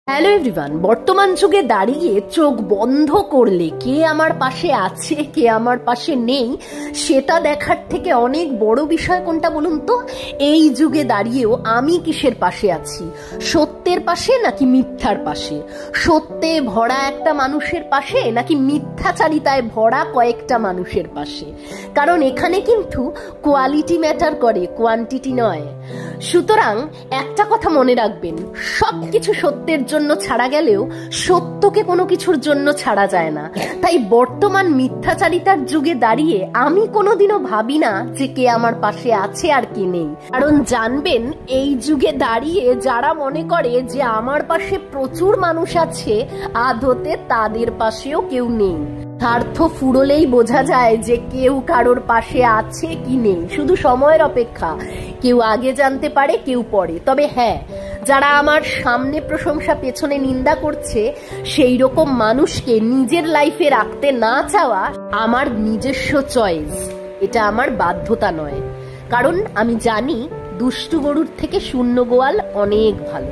Hello everyone, বর্তমান যুগে দাঁড়িয়ে চোখ বন্ধ করলে কে আমার পাশে আছে কে আমার পাশে নেই সেটা দেখার থেকে অনেক বড় বিষয় কোনটা বলুন তো? এই যুগে দাঁড়িয়েও আমি কিসের পাশে আছি, সত্যের পাশে নাকি মিথ্যার পাশে? সত্যে ভরা একটা মানুষের পাশে নাকি মিথ্যাচারিতায় ভরা কয়েকটা মানুষের পাশে? কারণ এখানে কিন্তু কোয়ালিটি ম্যাটার করে, কোয়ান্টিটি নয়। সুতরাং একটা কথা মনে রাখবেন, সবকিছু সত্যের জন্য ছাড়া গেলেও সত্যকে কোনো কিছুর জন্য ছাড়া যায় না। তাই বর্তমান মিথ্যাচারিতার যুগে দাঁড়িয়ে আমি কোনোদিনও ভাবি না যে কে আমার পাশে আছে আর কে নেই। কারণ জানবেন, এই যুগে দাঁড়িয়ে যারা মনে করে যে আমার পাশে প্রচুর মানুষ আছে, আদতে তাদের পাশেও কেউ নেই। স্বার্থ ফুরলেই বোঝা যায় যে কেউ কারোর পাশে আছে কি নেই, শুধু সময়ের অপেক্ষা। কেউ আগে জানতে পারে, কেউ পরে। তবে হ্যাঁ, যারা আমার সামনে প্রশংসা পেছনে নিন্দা করছে, সেই রকম মানুষকে নিজের লাইফে রাখতে না চাওয়া আমার নিজস্ব চয়েস, এটা আমার বাধ্যতা নয়। কারণ আমি জানি দুষ্টু গরুর থেকে শূন্য গোয়াল অনেক ভালো।